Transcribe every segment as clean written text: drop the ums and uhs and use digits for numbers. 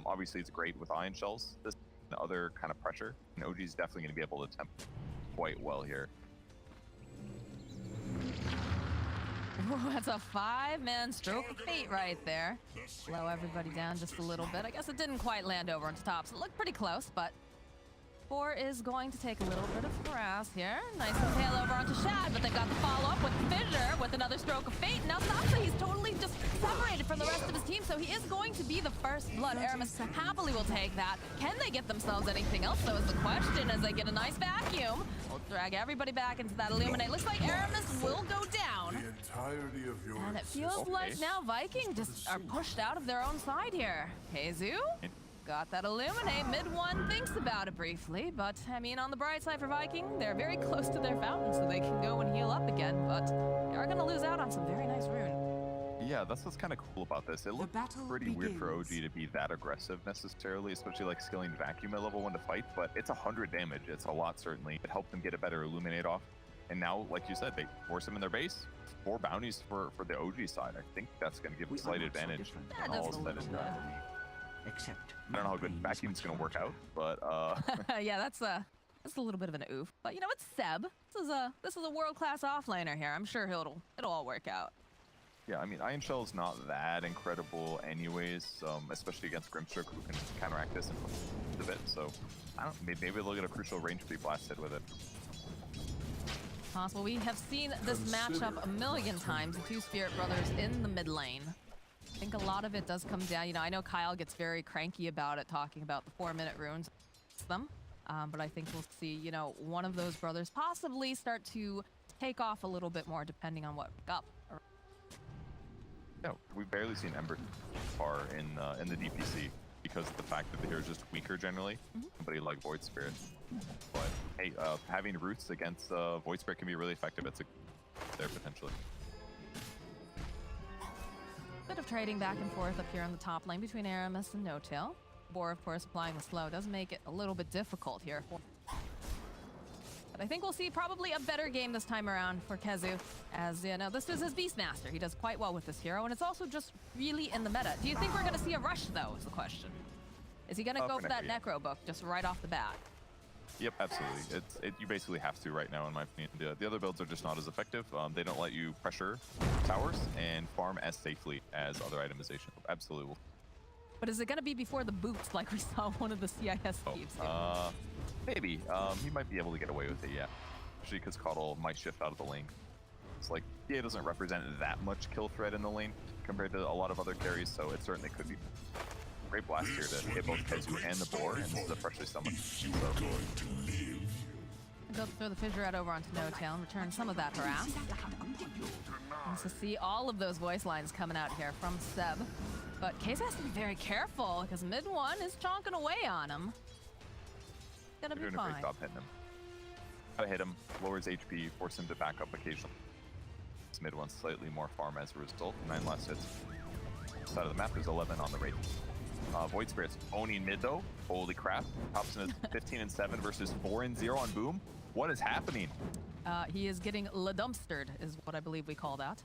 obviously it's great with ion shells. This other kind of pressure, and OG is definitely going to be able to temp quite well here. Ooh, that's a 5-man stroke of fate right there. Slow everybody down just a little bit. I guess it didn't quite land over onto Topson. It looked pretty close, but 4 is going to take a little bit of harass here. Nice impale over onto Shad, but they've got the follow-up with Fissure with another stroke of fate. Now Saksa, he's totally just separated from the rest of his team, so he is going to be the first blood. Aramis happily will take that. Can they get themselves anything else, though, is the question, as they get a nice vacuum. We'll drag everybody back into that Illuminate. Looks like Aramis will go down. The entirety of your And it feels like now Viking just are pushed out of their own side here. Keizu got that Illuminate. Mid one thinks about it briefly, but I mean, on the bright side for Viking, they're very close to their fountain, so they can go and heal up again, but they are going to lose out on some very nice rune. Yeah, that's what's kind of cool about this. It looked pretty weird for OG to be that aggressive necessarily, especially like skilling Vacuum at level 1 to fight, but it's 100 damage. It's a lot, certainly. It helped them get a better Illuminate off. And now, like you said, they force them in their base. 4 bounties for the OG side. I think that's going to give them a slight advantage. That all does said and done. Except I don't know how good Vacuum's going to work out, but Yeah, that's a little bit of an oof. But you know, it's Seb. This is a world-class offlaner here. I'm sure it'll all work out. yeah, I mean, Ion Shell's not that incredible anyways, especially against Grimstroke, who can counteract this and push a bit. So I don't. Maybe they'll get a crucial range to be blasted with it. Possible. We have seen this matchup a million times, the 2 Spirit Brothers in the mid lane. I think a lot of it does come down, you know, I know Kyle gets very cranky about it, talking about the 4-minute runes. But I think we'll see, you know, one of those brothers possibly start to take off a little bit more depending on what up. Yeah, we've barely seen Ember far in the DPC because of the fact that the hero is just weaker generally. Somebody like Void Spirit. But hey, having roots against Void Spirit can be really effective. It's there potentially. Bit of trading back and forth up here on the top lane between Aramis and No-Tail. Boar, of course, applying the slow does make it a little bit difficult here. But I think we'll see probably a better game this time around for Keizu, as you know, this is his Beastmaster. He does quite well with this hero, and it's also just really in the meta. Do you think we're going to see a rush, though, is the question? Is he going to go for that Necro book just right off the bat? Yep, absolutely. You basically have to right now, in my opinion. The other builds are just not as effective. They don't let you pressure towers and farm as safely as other itemization. Absolutely. But is it going to be before the boots, like we saw one of the CIS teams do? Maybe. He might be able to get away with it, yeah. Especially because Coddle might shift out of the lane. It's like, DA doesn't represent that much kill threat in the lane compared to a lot of other carries, so it certainly could be. Great blast here to hit both Keizu and the Boar, and this is a freshly summoned. So. Go throw the Fissure out over onto No-Tail and return some of that harass. And to see all of those voice lines coming out here from Seb. But Keizu has to be very careful, because mid one is chonking away on him. Gonna be doing fine. a great job hitting him. Gotta hit him, lowers HP, force him to back up occasionally. This mid one slightly more farm as a result. 9 last hits. Side of the map, there's 11 on the rate. Void Spirit's owning mid though. Holy crap. Topson is 15-7 versus 4-0 on Boom. What is happening? He is getting dumpstered, is what I believe we call that.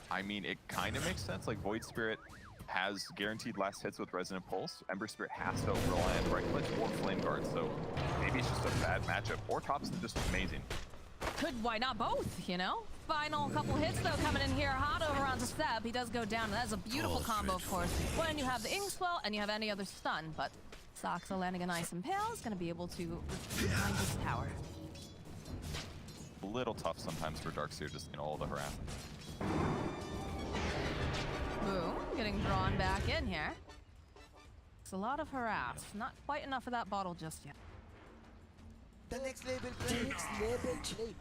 I mean, it kind of makes sense. Like, Void Spirit has guaranteed last hits with Resonant Pulse. Ember Spirit has to rely on Bright Glitch or Flame Guard, so maybe it's just a bad matchup. Or Topson just amazing. Why not both, you know? Final couple hits, though, coming in here hot over onto Seb. He does go down, and that is a beautiful combo, of course, when you have the Inkswell and you have any other stun, but Saksa landing a nice impale is going to be able to behind this tower. A little tough sometimes for Darkseer, just, you know, all the harassment. Boom, getting drawn back in here. It's a lot of harass. Not quite enough of that bottle just yet. The next label plate.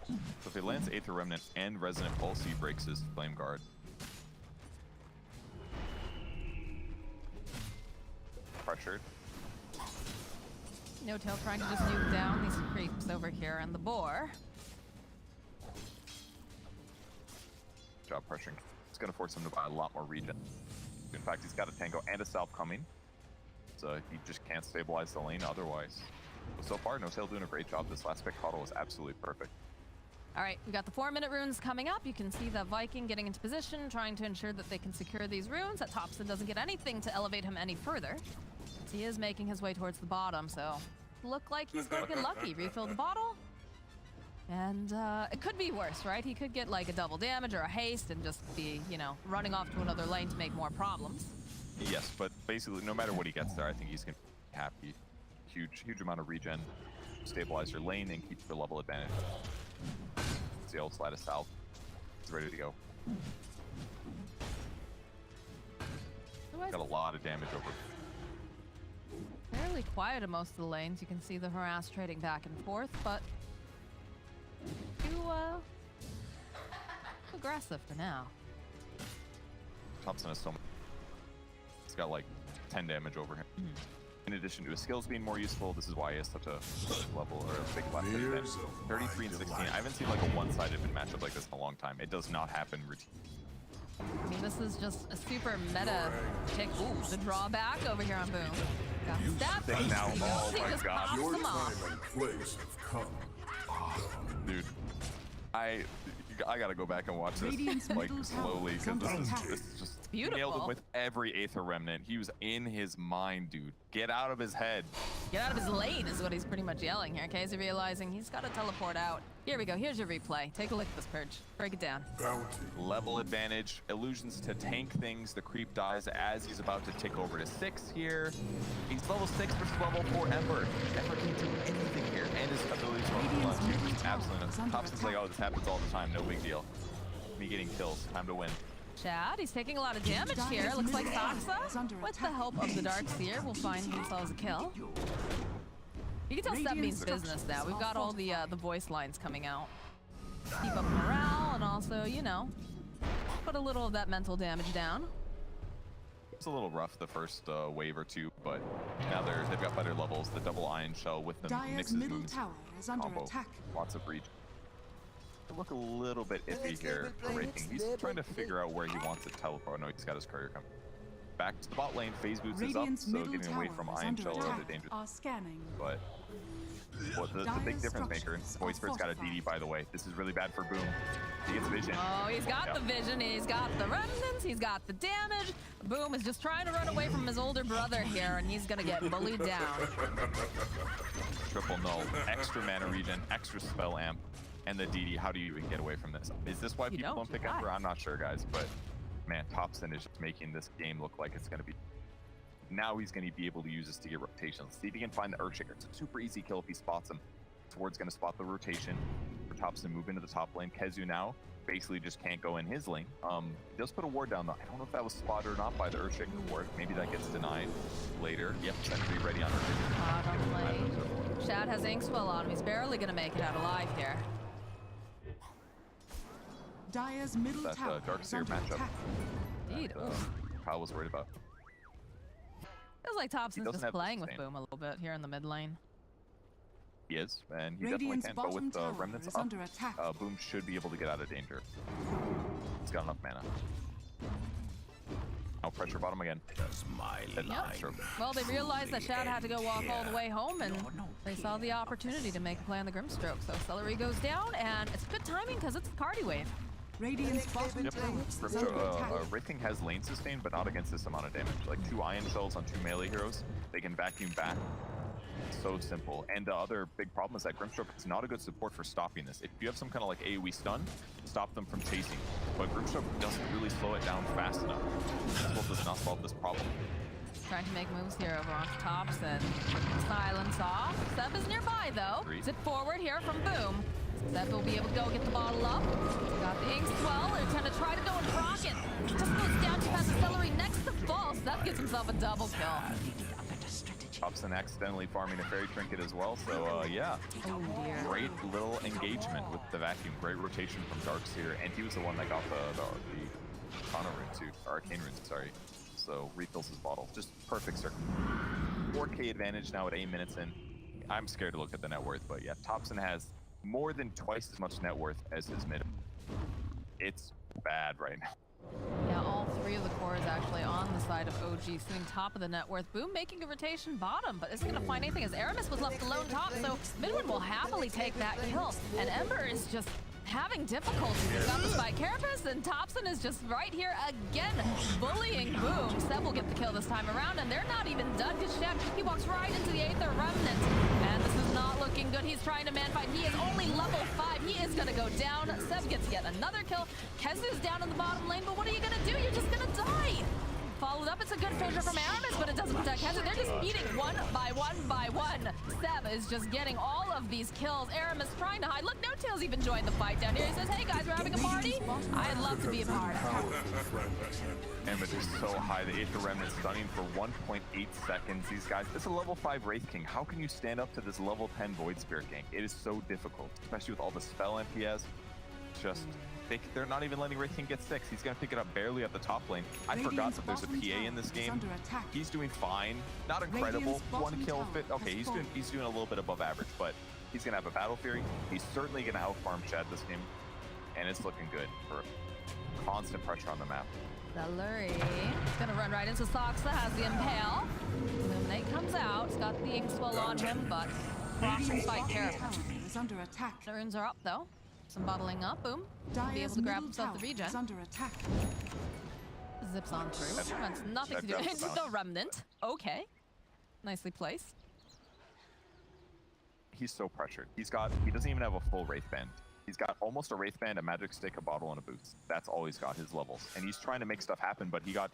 So if he lands Aether Remnant and Resonant Pulse, he breaks his Flame Guard. Pressured. No-Tail trying to just nuke down these creeps over here, and the Boar. Job pressuring. It's going to force him to buy a lot more regen. In fact, he's got a Tango and a Salve coming. So he just can't stabilize the lane otherwise. But so far, No-Tail doing a great job. This last pick Coddle was absolutely perfect. All right, we got the 4-minute runes coming up. You can see the Viking getting into position, trying to ensure that they can secure these runes. That Topson doesn't get anything to elevate him any further. He is making his way towards the bottom, so look like he's gonna get lucky. Refill the bottle. And it could be worse, right? He could get like a double damage or a haste and just be, you know, running off to another lane to make more problems. Yes, but basically, no matter what he gets there, I think he's gonna be happy. Huge amount of regen, stabilize your lane, and keep your level advantage. The old slide of south. It's ready to go. Got a lot of damage over. Fairly quiet in most of the lanes. You can see the harass trading back and forth, but too aggressive for now. Topson has so much. He's got like 10 damage over him. In addition to his skills being more useful, this is why he has such a level or a big left advantage. 33 and 16. I haven't seen like a one-sided matchup like this in a long time. It does not happen routinely. I mean, this is just a super meta pick. Ooh, the drawback over here on Boom. Got that now. Oh my god. Your time and place have come. Dude, I gotta go back and watch this like slowly because this is just beautiful. Nailed him with every Aether Remnant. He was in his mind, dude. Get out of his head. Get out of his lane is what he's pretty much yelling here. Okay, is he realizing he's got to teleport out? Here we go. Here's your replay. Take a look at this purge. Break it down. Bounty. Level advantage, illusions to tank things. The creep dies as he's about to tick over to 6 here. He's level 6 versus level 4 Ember. Ember can't do anything here, and his ability to run blood too. Absolutely. Topson's like, oh, this happens all the time. No big deal. Me getting kills. Time to win. Shad, he's taking a lot of damage here. Looks like Saksa, with the help of the Dark Seer, will find themselves a kill. You can tell Seb means business now. We've got all the voice lines coming out. Keep up morale and also, you know, put a little of that mental damage down. It's a little rough the first wave or two, but now they've got better levels. The double iron shell with them mixes moves. Combo. Lots of reach. Look a little bit iffy here for Raking. He's trying to figure out where he wants to teleport. No, he's got his courier coming. Back to the bot lane, phase boost is up, so getting away from Iron Shell is a danger. But the big difference maker, Voice Spirit's got a DD, by the way. This is really bad for Boom. He gets vision. Oh, he's got the vision, he's got the remnants, he's got the damage. Boom is just trying to run away from his older brother here, and he's gonna get bullied down. Triple null, extra mana regen, extra spell amp. And the DD, how do you even get away from this? Is this why people don't pick Emperor? I'm not sure, guys, but man, Topson is just making this game look like it's going to be. Now he's going to be able to use this to get rotations. See if he can find the Earthshaker. It's a super easy kill if he spots him. Sword's going to spot the rotation for Topson, move into the top lane. Kezu now basically just can't go in his lane. He does put a ward down though. I don't know if that was spotted or not by the Earthshaker ward. Maybe that gets denied later. Yep, sentry ready on Earthshaker. Bottom lane. Shad has Inkswell on him. He's barely going to make it out alive here. Dire's middle tower Dark Seer matchup. Indeed. Kyle was worried about. Feels like Topson's just playing with Boom a little bit here in the mid lane. He is, and he definitely can. But with remnants up, Boom should be able to get out of danger. He's got enough mana. Now pressure bottom again. Well, they realized that Shad had to go walk all the way home, and they saw the opportunity to make a play on the Grimstroke. So Seleri goes down, and it's good timing because it's the Cardi wave. Radiant's bottom tower. Raking has lane sustain, but not against this amount of damage. Like 2 Iron Shells on 2 melee heroes, they can vacuum back. So simple. And the other big problem is that Grimstroke is not a good support for stopping this. If you have some kind of like AoE stun, stop them from chasing. But Grimstroke doesn't really slow it down fast enough. This does not solve this problem. Trying to make moves here over on Topson. Silence off. Seb is nearby though. Zip forward here from Boom. Seb will be able to go get the bottle up. Got the Inkswell. They're going to try to go and proc it. Just goes down to pass the Seleri next to False. That gets himself a double kill. Topson accidentally farming a Fairy Trinket as well, so yeah. Oh dear. Great little engagement with the vacuum. Great rotation from Darkseer, and he was the one that got the Arcana rune too, or Arcane rune, sorry. So refills his bottle. Just perfect circle. 4K advantage now at 8 minutes in. I'm scared to look at the net worth, but yeah, Topson has more than twice as much net worth as his mid. It's bad right now. Yeah, all 3 of the cores actually on the side of OG, sitting top of the net worth. Boom making a rotation bottom, but isn't going to find anything as Aramis was left alone top, so Midwin will happily take that kill. And Ember is just having difficulty. He's got the spike carapace, and Topson is just right here again, bullying Boom. Seb will get the kill this time around, and they're not even done because Shad, he walks right into the Aether Remnant. And this is not looking good. He's trying to man fight. He is only level 5. He is gonna go down. Seb gets yet another kill. Kezu's down in the bottom lane, but what are you gonna do? You're just gonna die. Followed up, it's a good finisher from Aramis, but it doesn't protect Kezu. They're just beating one by one. Seb is just getting all of these kills. Aramis trying to hide. Look, No Tail's even joined the fight down here. He says, hey guys, we're having a party. I'd love to be a part of it. Damage is so high. The Aether Remnant stunning for 1.8 seconds. These guys, this is a level 5 Wraith King. How can you stand up to this level 10 Void Spirit King? It is so difficult, especially with all the spell MP he has. Just... they're not even letting Wraith King get 6. He's gonna pick it up barely at the top lane. I forgot that there's a PA in this game. He's doing fine, not incredible. 1 kill fit. Okay, he's doing a little bit above average, but he's gonna have a Battle Fury. He's certainly gonna outfarm Shad this game, and it's looking good for constant pressure on the map. Seleri is gonna run right into Saksa, has the Impale. Illuminate comes out, he's got the Inkswell on him, but Frost Spike Carapace. Is under attack. The runes are up though. Some bottling up, Boom. Be able Dire's to grab middle himself the tower regen. is under attack. Zips on through. That's nothing to do. That It's does the remnant. Okay. Nicely placed. He's so pressured. He doesn't even have a full Wraith Band. He's got almost a Wraith Band, a Magic Stick, a bottle, and a boost. That's all he's got, his levels. And he's trying to make stuff happen, but he got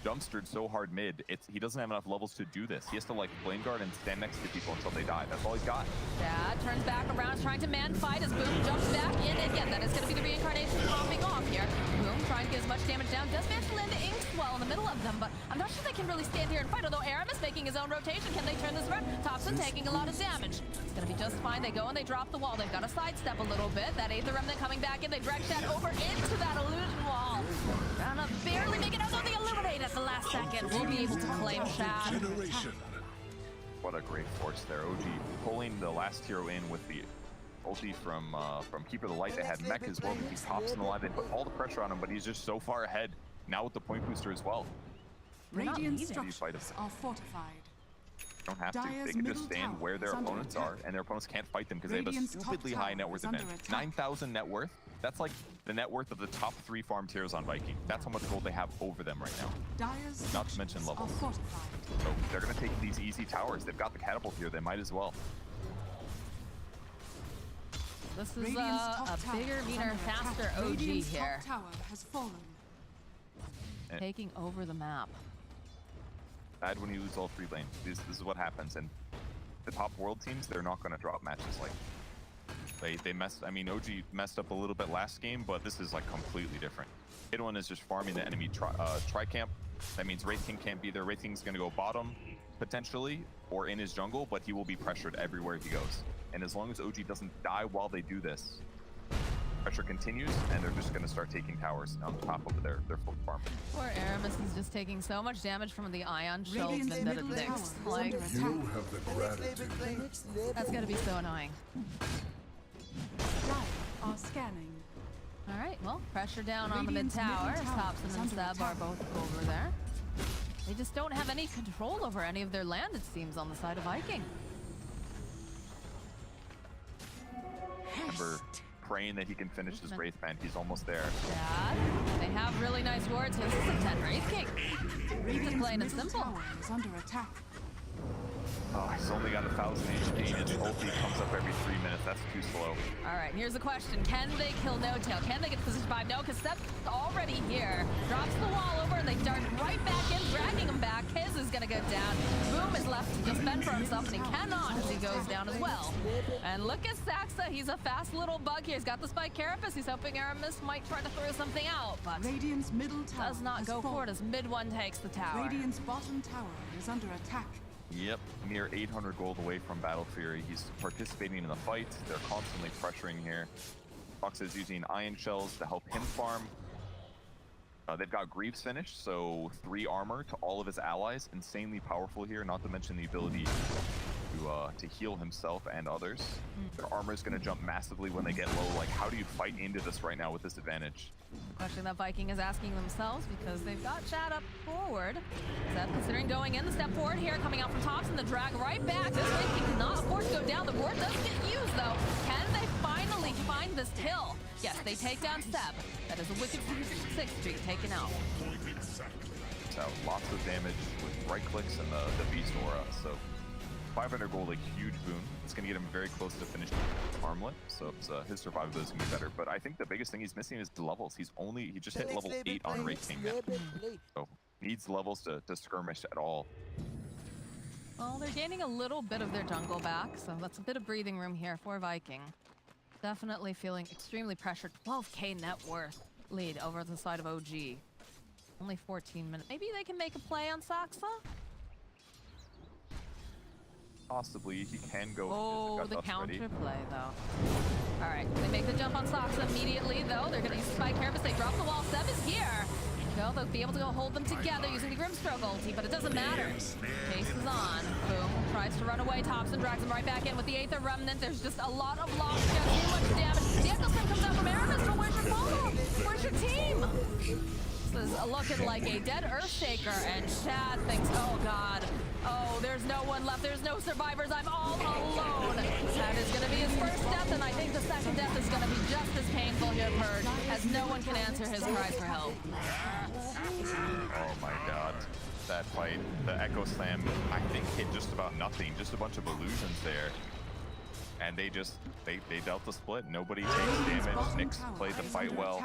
dumpstered so hard mid, he doesn't have enough levels to do this. He has to like flame guard and stand next to people until they die. That's all he's got. Shad turns back around, trying to man fight as Boom jumps back in. And again, that is going to be the reincarnation popping off here. Boom trying to get as much damage down. Does manage to land the Inkswell in the middle of them, but I'm not sure they can really stand here and fight. Although Aramis making his own rotation. Can they turn this around? Topson taking a lot of damage. It's going to be just fine. They go and they drop the wall. They've got to sidestep a little bit. That Aether Remnant coming back in. They drag Shad over into that illusion wall. Gonna barely make it out of the Illuminate at the last second. We'll be able to claim Shad. What a great force there. OG pulling the last hero in with the ulti from Keeper of the Light. They had Mech as well to keep Topson alive. They put all the pressure on him, but he's just so far ahead. Now with the point booster as well. Radiant easy. structures are fortified. Don't have to. Dire's They can just middle stand tower where their is under opponents attack. are, and their opponents can't fight them because they have a Radiant's top stupidly high tower net worth is under advantage. attack. 9,000 net worth. That's like the net worth of the top 3 farmed heroes on Viking. That's how much gold they have over them right now. Dire's Not to mention structures are levels. fortified. So they're going to take these easy towers. They've got the catapult here. They might as well. This is Radiant's top a tower bigger, is meaner, under attack. faster OG Radiant's here. top tower has fallen. Taking over the map. Bad when you lose all 3 lanes. This is what happens. And the top world teams, they're not going to drop matches like they messed. I mean, OG messed up a little bit last game, but this is like completely different. Midone is just farming the enemy tri-camp. That means Wraith King can't be there. Wraith King's going to go bottom potentially or in his jungle, but he will be pressured everywhere he goes. And as long as OG doesn't die while they do this, pressure continues, and they're just going to start taking towers on top of their full farm. Poor Aramis is just taking so much damage from the Ion Shells Radiant's that it middle tower thinks. is Like, under You attack. have the The next gratitude. label, the next label. that's gonna be so annoying. Dire are scanning. All right, well, pressure down on the mid Radiant's tower. middle tower Topson is and under Seb are attack. both over there. They just don't have any control over any of their land, it seems, on the side of Viking. Remember, praying that he can finish his Wraith Band. He's almost there. Shad, they have really nice wards. This is a 10 Wraith King. Just Radiant's plain and middle simple. tower is under attack. Oh, he's only got 1,000 HP, and his ulti comes up every 3 minutes. That's too slow. All right, here's the question. Can they kill No Tail? Can they get to position 5? No, because Seb's already here. Drops the wall over, and they dart right back in, dragging him back. His is going to go down. Boom is left to just fend for himself, and he cannot as he goes down as well. And look at Saksa. He's a fast little bug here. He's got the spike carapace. He's hoping Aramis might try to throw something out, but Radiant's middle tower does not has go for fallen. it as mid one takes the tower. Radiant's bottom tower is under attack. Yep, mere 800 gold away from Battle Fury. He's participating in the fight. They're constantly pressuring here. Fox is using Ion Shells to help him farm. They've got Greaves finished, so 3 armor to all of his allies. Insanely powerful here, not to mention the ability to heal himself and others. Their armor is going to jump massively when they get low. Like, how do you fight into this right now with this advantage? The question that Viking is asking themselves because they've got Shad up forward. Seb considering going in the step forward here, coming out from Topson, the drag right back. This Wraith King cannot afford to go down. The ward does get used though. Can they finally find this kill. Yes, they take down Seb. That is a wicked 6 streak taken out. So lots of damage with right clicks and the beast aura. So 500 gold, a huge boon. It's going to get him very close to finishing armlet, so it's, his survivability is going to be better. But I think the biggest thing he's missing is the levels. He just hit level 8 on Wraith King now. So needs levels to skirmish at all. Well, they're gaining a little bit of their jungle back, so that's a bit of breathing room here for Viking. Definitely feeling extremely pressured. 12k net worth lead over the side of OG. Only 14 minutes. Maybe they can make a play on Saksa? Possibly, he can go. Oh, the counter play, though. All right, they make the jump on Saksa immediately, though. They're going to use Spike Carapace. They drop the wall. Seb is here. Well, they'll be able to go hold them together using the Grimstroke ulti, but it doesn't matter. Chase is on. Boom. Tries to run away. Topson drags him right back in with the Aether Remnant. There's just a lot of loss. Too much damage. The Echo Slam comes out from Aramis, but where's your follow? Where's your team? This is looking like a dead Earthshaker, and Shad thinks, oh god, oh, there's no one left, there's no survivors, I'm all alone. That is going to be his first death, and I think the second death is going to be just as painful here, Purge, as no one can answer his cries for help. Oh my god. That fight, the Echo Slam, I think hit just about nothing, just a bunch of illusions there. And they dealt the split. Nobody takes damage. Nyx played the fight well.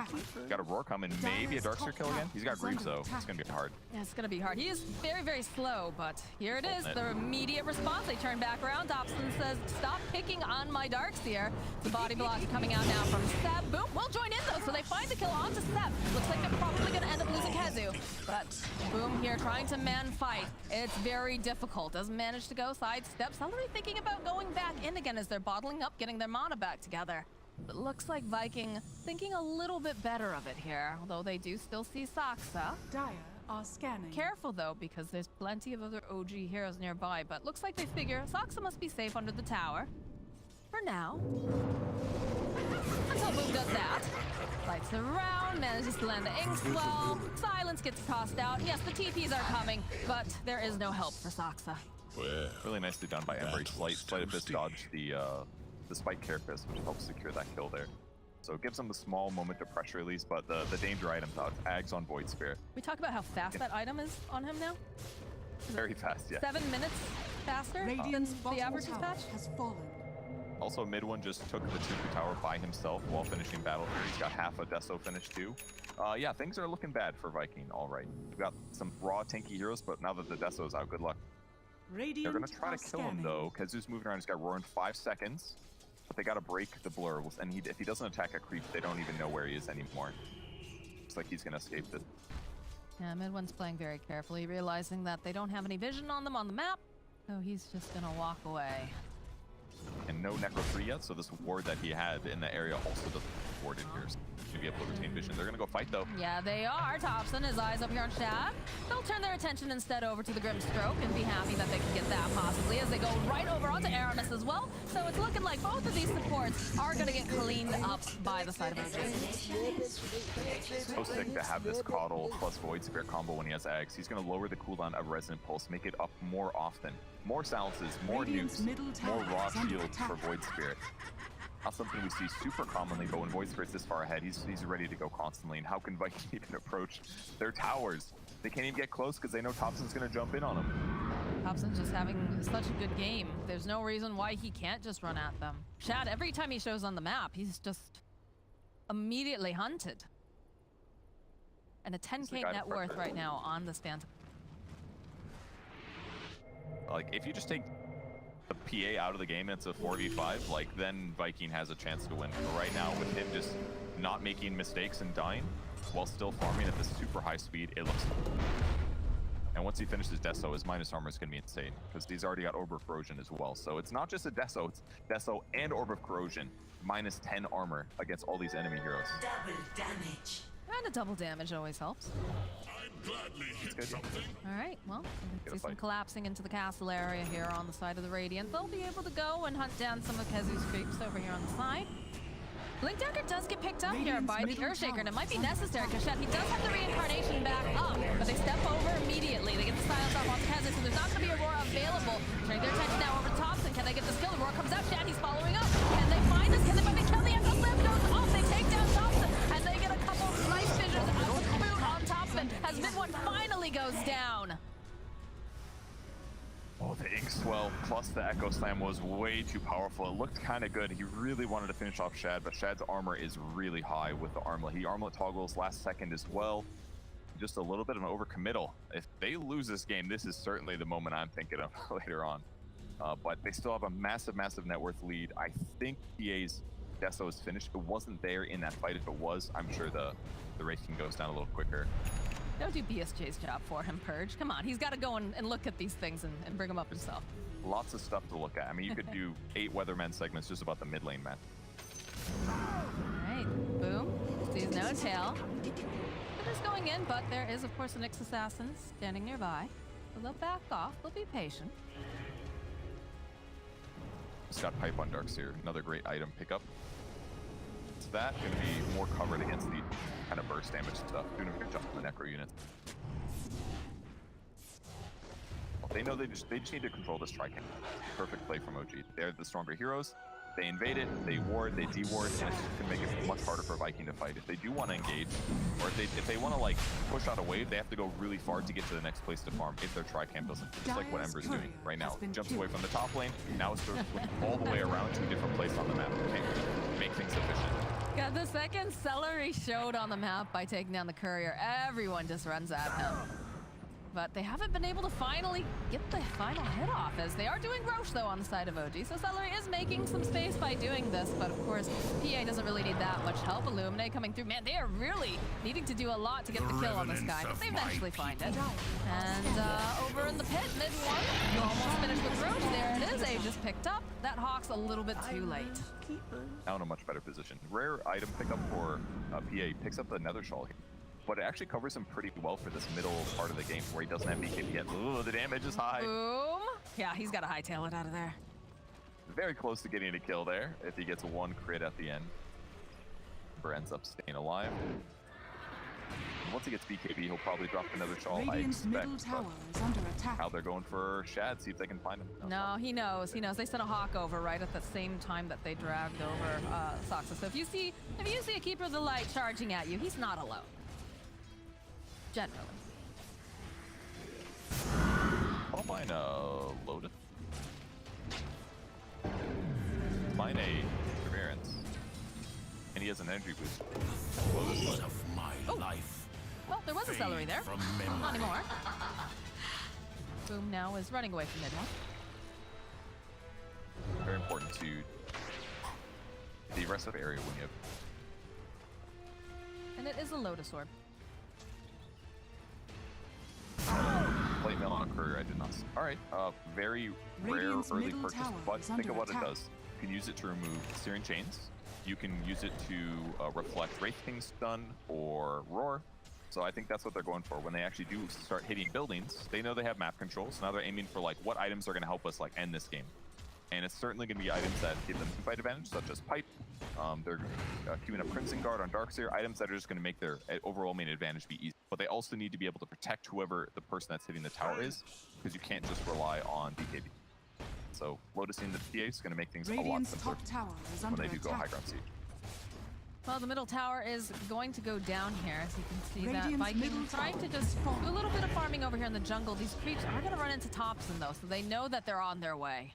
Got a roar coming, maybe a Darkseer kill again. He's got Greaves though. It's gonna be hard. Yeah, it's gonna be hard. He is very, very slow, but here it is. The immediate response. They turn back around. Topson says, stop picking on my Darkseer. The body block coming out now from Seb. Boom, will join in though, so they find the kill onto Seb. Looks like they're probably gonna end up losing Kezu. But Boom here trying to man fight. It's very difficult. Doesn't manage to go sidestep. Seleri thinking about going back in again as they're bottling up, getting their mana back together. But looks like Viking thinking a little bit better of it here, although they do still see Saksa. Dire are scanning. Careful though, because there's plenty of other OG heroes nearby, but looks like they figure Saksa must be safe under the tower. For now. Until Boom does that. Lights around, manages to land the Inkswell. Silence gets tossed out. Yes, the TPs are coming, but there is no help for Saksa. Well, Really nicely done by Ember. Slight of fist dodge the Spike Carapace, which helps secure that kill there. So it gives them a small moment of pressure release, but the danger item dodge, Ags on Void Spirit. We talk about how fast that item is on him now? Very fast, yeah. 7 minutes faster than Radiant's the bottom average tower dispatch? has fallen. Also, mid one just took the Tuku Tower by himself while finishing battle. He's got half a Deso finish too. Yeah, things are looking bad for Viking, all right. We've got some raw tanky heroes, but now that the Deso's out, good luck. Radiant They're gonna try are to kill him scanning. though. Kezu's moving around, he's got roar in 5 seconds. But they gotta break the blur, and if he doesn't attack a creep, they don't even know where he is anymore. Looks like he's gonna escape this. Yeah, mid one's playing very carefully, realizing that they don't have any vision on them on the map, so he's just gonna walk away. And no Necro 3 yet, so this ward that he had in the area also doesn't ward in here. So he's gonna be able to retain vision. They're gonna go fight though. Yeah, they are. Topson, his eyes up here on Shad. They'll turn their attention instead over to the Grimstroke and be happy that they can get that possibly as they go right over onto Aramis as well. So it's looking like both of these supports are gonna get cleaned up by the side of OG. So sick to have this Coddle plus Void Spirit combo when he has Ags. He's gonna lower the cooldown of Resonant Pulse, make it up more often. More silences, more Radiant's nukes, middle more tower raw is under shields attack. for Void Spirit. Not something we see super commonly, but when Void Spirit's this far ahead, he's ready to go constantly. And how can Viking even approach their towers? They can't even get close because they know Topson's gonna jump in on them. Topson's just having such a good game. There's no reason why he can't just run at them. Shad, every time he shows on the map, he's just immediately hunted. And a 10k guy to net worth pressure. right now on the stand. Like, if you just take the PA out of the game and it's a 4v5, like, then Viking has a chance to win. But right now, with him just not making mistakes and dying, while still farming at this super high speed, it looks... And once he finishes Deso, his minus armor is going to be insane, because he's already got Orb of Corrosion as well. So it's not just a Deso, it's Deso and Orb of Corrosion, minus 10 armor against all these enemy heroes. Double damage. And a double damage always helps. It's good. All right, well, we Get can a see some fight. collapsing into the castle area here on the side of the Radiant. They'll be able to go and hunt down some of Kezu's creeps over here on the side. Blink Dagger does get picked up here by the Earthshaker, and it might be necessary because Shad, he does have the reincarnation back up, but they step over immediately. They get the silence off onto Kezu, so there's not going to be a roar available. Turning their attention now over to Topson. Can they get this kill? The roar comes out. Shad, he's following up. Can they find us? Can they find the kill? The Echo Slam The Ink Swell plus the Echo Slam was way too powerful. It looked kind of good. He really wanted to finish off Shad, but Shad's armor is really high with the armlet. He armlet toggles last second as well. Just a little bit of an overcommittal. If they lose this game, this is certainly the moment I'm thinking of later on. But they still have a massive, massive net worth lead. I think PA's Deso is finished. It wasn't there in that fight. If it was, I'm sure the racing goes down a little quicker. Don't do BSJ's job for him, Purge. Come on, he's got to go and look at these things and bring them up himself. Lots of stuff to look at. I mean, you could do 8 Weatherman segments just about the mid lane map. Alright, boom. Sees no tail. Is going in, but there is, of course, a Nyx assassin standing nearby. So they'll back off. They'll be patient. Just got Pipe on Darkseer. Another great item pickup. So that going to be more covered against the kind of burst damage stuff. Doing a good job on the Necro units. Well, they know they just need to control this Trican. Perfect play from OG. They're the stronger heroes. They invade it, they ward, they deward, and it's just gonna make it much harder for Viking to fight. If they do want to engage, or if they want to like push out a wave, they have to go really far to get to the next place to farm. If their Tricamp doesn't, just like what Ember's doing right now, jumps away from the top lane. Now it's all the way around to a different place on the map. Okay, make things efficient. Yeah, the second Seleri showed on the map by taking down the courier, everyone just runs at him. But they haven't been able to finally get the final hit off, as they are doing Roche, though, on the side of OG. So Seleri is making some space by doing this, but of course, PA doesn't really need that much help. Illuminate coming through. Man, they are really needing to do a lot to get the kill on this guy, but they eventually find it. And over in the pit, mid one, almost finished with Roche. There it is. Aegis picked up. That Hawk's a little bit too late. Now in a much better position. Rare item pickup for PA. Picks up the Nether Shawl here. But it actually covers him pretty well for this middle part of the game where he doesn't have BKB yet. Ooh, the damage is high. Boom. Yeah, he's got to hightail it out of there. Very close to getting a kill there if he gets one crit at the end. Ember ends up staying alive. And once he gets BKB, he'll probably drop another shawl, I expect. Middle tower is under attack. How they're going for Shad, see if they can find him. No, he knows. He knows. They sent a Hawk over right at the same time that they dragged over Saksa. So if you see a Keeper of the Light charging at you, he's not alone. Generally. I'll mine Lotus. Mine a Perseverance. And he has an energy boost. Lotus of my life. Well, there was a Seleri there. Not anymore. Boom now is running away from mid one. Very important to the rest of the area when you have. And it is a Lotus Orb. Plate mail on a courier, I did not see. Alright, very rare early purchase, but think of what it does. You can use it to remove Searing Chains. You can use it to reflect Wraith King Stun or Roar. So I think that's what they're going for. When they actually do start hitting buildings, they know they have map control, so now they're aiming for like what items are going to help us like end this game. And it's certainly going to be items that give them fight advantage, such as Pipe. They're queuing up Crimson Guard on Darkseer, items that are just going to make their overall main advantage be easy. But they also need to be able to protect whoever the person that's hitting the tower is, because you can't just rely on BKB. So Lotusing the PA is going to make things a lot simpler when they do go high ground siege. Well, the middle tower is going to go down here, as you can see that Viking trying to just do a little bit of farming over here in the jungle. These creeps are going to run into Topson, though, so they know that they're on their way.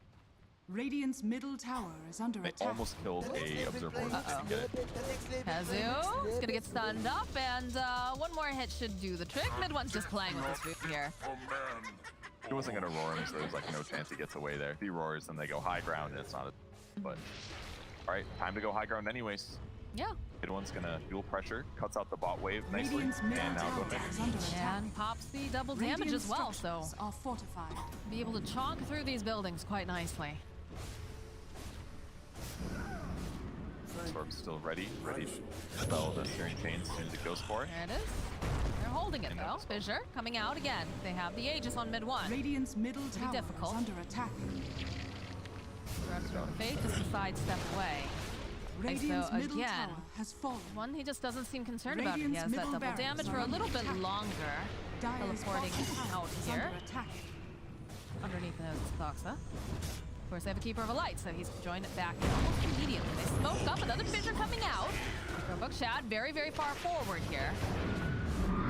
Radiant's middle tower is under attack. They almost killed a Observer. Get it. Kazu is going to get stunned up, and one more hit should do the trick. Mid one's just playing with this food here. He wasn't going to roar him, so there's like no chance he gets away there. If he roars, then they go high ground, and it's not a... But, all right, time to go high ground anyways. Yeah. Mid one's going to dual pressure, cuts out the bot wave nicely, and now go next. And pops the double damage as well, so are fortified. be able to chonk through these buildings quite nicely. Sorb's still ready to spell the Searing Chains as soon as it goes for it. There it is. They're holding it though. Fissure coming out again. They have the Aegis on mid one. Radiant's middle tower difficult. is under attack. Fate just a sidestep away. Radiant's middle again, tower has fallen. one he just doesn't seem concerned about it. He Radiant's has that middle double barracks damage for a are little bit under attack. longer. Dire's Teleporting bottom out tower is here. under attack. Underneath the Saksa. Of course, they have a Keeper of a Light, so he's joined it back almost immediately. They smoke up, another fissure coming out. Book Shad very, very far forward here.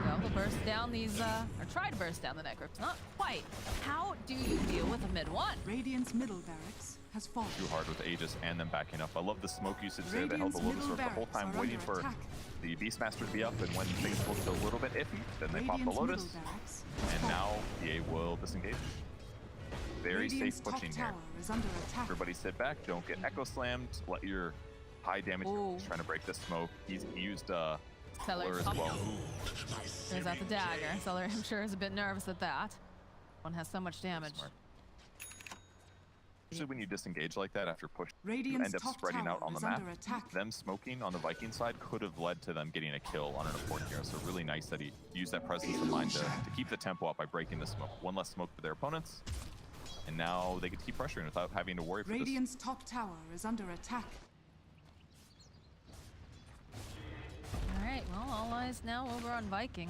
So will burst down these, or try to burst down the necrypts. Not quite. How do you deal with a mid-1? Radiant's middle barracks has fallen. Too hard with Aegis and them backing up. I love the smoke usage there. They held the Radiant's Lotus Orb the whole middle time, barracks are waiting under for attack. the Beastmaster to be up, and when things looked a little bit iffy, then they pop the Radiant's Lotus, middle barracks has and fallen. now PA will disengage. Very Radiant's safe top pushing here. tower is under attack. Everybody sit back, don't get echo slammed, let your high damage Ooh. trying to break the smoke. He used Seleri Blur as up. well. There's out the dagger. Seleri, I'm sure, is a bit nervous at that. One has so much damage. Smart. Usually when you disengage like that after push, you Radiant's end up top spreading out tower on the is map. under attack. Them smoking on the Viking side could have led to them getting a kill on an important hero. So really nice that he used that presence of mind to keep the tempo up by breaking the smoke. One less smoke for their opponents. And now they can keep pressuring without having to worry for this. Radiant's top tower is under attack. Alright, well, all eyes now over on Viking.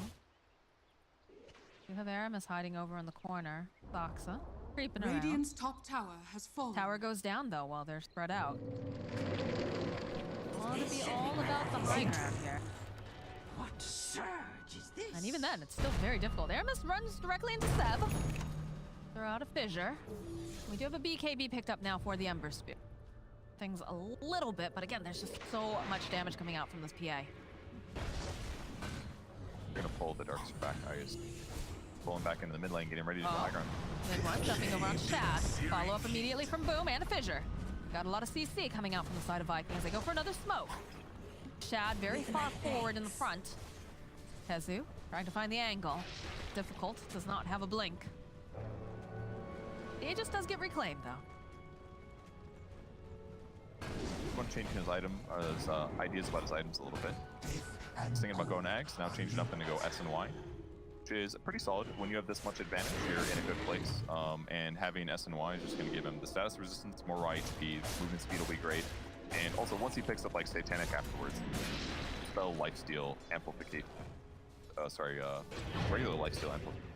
You have Aramis hiding over in the corner. Saksa creeping around. Radiant's top tower has fallen. Tower goes down though while they're spread out. Want to be all about the high ground here. What surge is this? And even then, it's still very difficult. Aramis runs directly into Seb. Throw out a fissure. We do have a BKB picked up now for the Ember Spear. Things a little bit, but again, there's just so much damage coming out from this PA. We're gonna pull the Darkster back. I just pulling back into the mid lane, getting ready to go high ground. Mid-1 jumping over on Shad. Follow up immediately from Boom and a fissure. Got a lot of CC coming out from the side of Viking as they go for another smoke. Shad very far forward in the front. Tezu trying to find the angle. Difficult, does not have a blink. He just does get reclaimed though. One changing his item, his ideas about his items a little bit. He's thinking about going Ags, now changing up and to go S and Y, which is pretty solid. When you have this much advantage, you're in a good place. And having S and Y is just going to give him the status resistance, more raw HP, movement speed will be great. And also, once he picks up like Satanic afterwards, spell lifesteal amplification. Regular lifesteal amplification.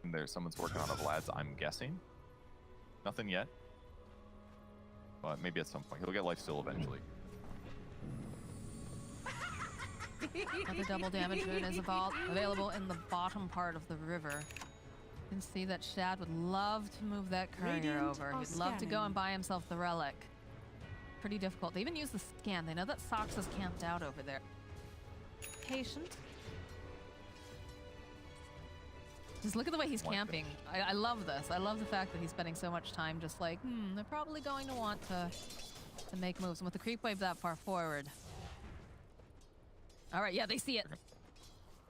And there's someone's working on a Vlad's, I'm guessing. Nothing yet. But maybe at some point. He'll get lifesteal eventually. Another double damage rune is available in the bottom part of the river. You can see that Shad would love to move that courier Radiant over. are He'd love to go scanning. and buy himself the relic. Pretty difficult. They even use the scan. They know that Saksa's camped out over there. Patient. Just look at the way he's camping. I love this. I love the fact that he's spending so much time just like, they're probably going to want to make moves. And with the creep wave that far forward. All right, yeah, they see it.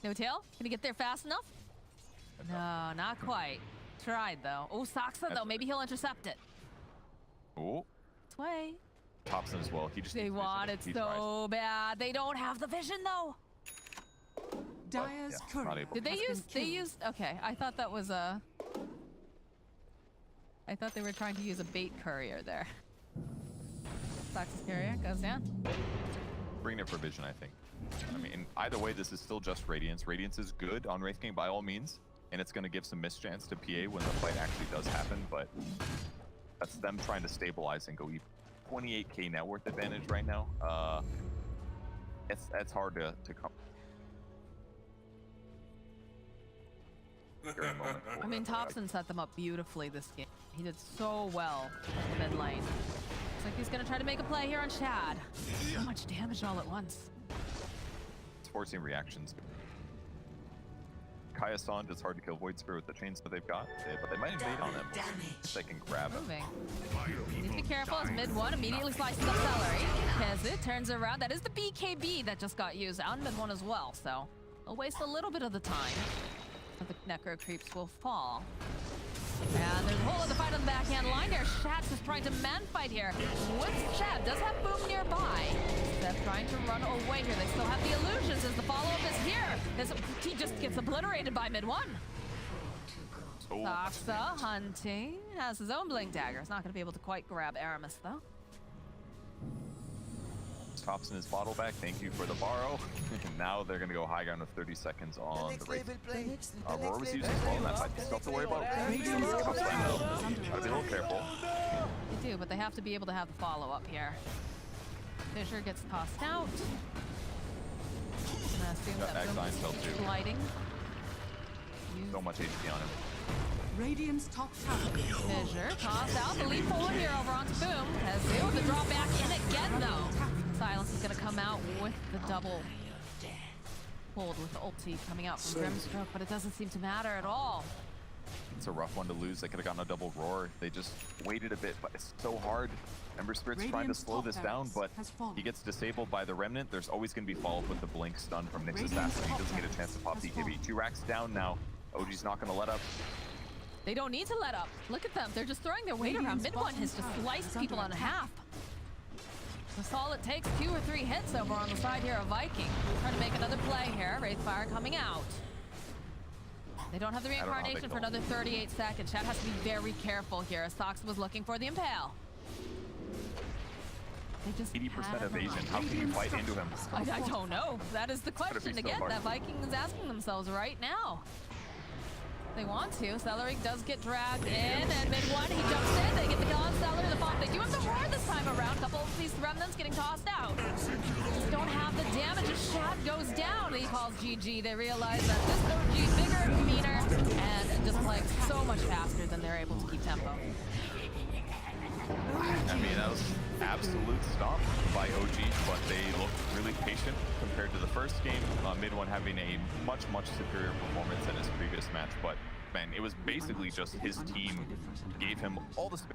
No tail? Can he get there fast enough? No, not quite. Tried though. Oh, Saksa though. Maybe he'll intercept it. Oh, Sway. Topson as well. He just They needs want it vision. He tries. so bad. They don't have the vision though. Dire's yeah, not courier able. Did they has use? been They killed. used. Okay, I thought that was a. I thought they were trying to use a bait courier there. Saksa's courier goes down. Bring it for vision, I think. I mean, either way, this is still just Radiance. Radiance is good on Wraith King by all means, and it's going to give some mischance to PA when the fight actually does happen, but that's them trying to stabilize and go even. 28k net worth advantage right now. It's hard to come. During a moment. I mean, Topson set them up beautifully this game. He did so well in the mid lane. Looks like he's going to try to make a play here on Shad. So much damage all at once. It's forcing reactions. Kaya-san, it's hard to kill Void Spirit with the chains that they've got, but they might invade on them. They can grab him. Moving. Need to be careful as mid-1 immediately slices up Seleri. Kez turns around. That is the BKB that just got used on mid-1 as well, so they'll waste a little bit of the time. But the Necro creeps will fall. And there's a whole other fight on the backhand line there. Shad is trying to man-fight here with Shad. Does have Boom nearby. Steph trying to run away here. They still have the illusions as the follow-up is here. He just gets obliterated by mid-1. Oh, Saksa hunting. Has his own blink dagger. He's not going to be able to quite grab Aramis, though. Topson is bottle back. Thank you for the borrow. Now they're going to go high ground with 30 seconds The on next the Wraith. level play. Aurora was using as well in that fight. You still have to worry about Topson though. Gotta be a little careful. They do, but they have to be able to have the follow-up here. Fisher gets tossed out. I assume Got that back Boom cell is too. gliding. So much HP on him. Radiant's top tower. Fissure tossed out the leap forward here over onto Boom. Has zero the drop back in again though. Silence is gonna come out with the double hold with the ulti coming out from Grimstroke, but it doesn't seem to matter at all. It's a rough one to lose. They could have gotten a double roar. They just waited a bit, but it's so hard. Ember Spirit's trying to Radiant's slow top this down, barracks but has fallen. he gets disabled by the Remnant. There's always going to be follow-up with the Blink stun from Nyx Radiant's Assassin. He top doesn't get a barracks chance to pop has BKB. fallen. 2 racks down now. OG's not going to let up. They don't need to let up. Look at them. They're just throwing their weight around. Radiant's Mid one bottom has just tower sliced is people under in attack. half. That's all it takes. 2 or 3 hits over on the side here of Viking. Trying to make another play here. Wraithfire coming out. They don't have the don't know how they reincarnation for go. another 38 seconds. Shad has to be very careful here as Saksa was looking for the impale. They just 80% had him evasion. on. How can you fight into him? I don't know. That is the gotta be question so again hard. that Viking is asking themselves right now. They want to. Seleri does get dragged in, and mid one, he jumps in. They get the kill on Seleri, the bomb. They do have the roar this time around. Couple of these remnants getting tossed out. Just don't have the damage as Shad goes down. He calls GG. They realize that this OG bigger, meaner, and just playing so much faster than they're able to keep tempo. I mean, that was absolute stomp by OG, but they looked really patient compared to the first game. Mid one having a much superior performance in his previous match, but man, it was basically just his team gave him all the space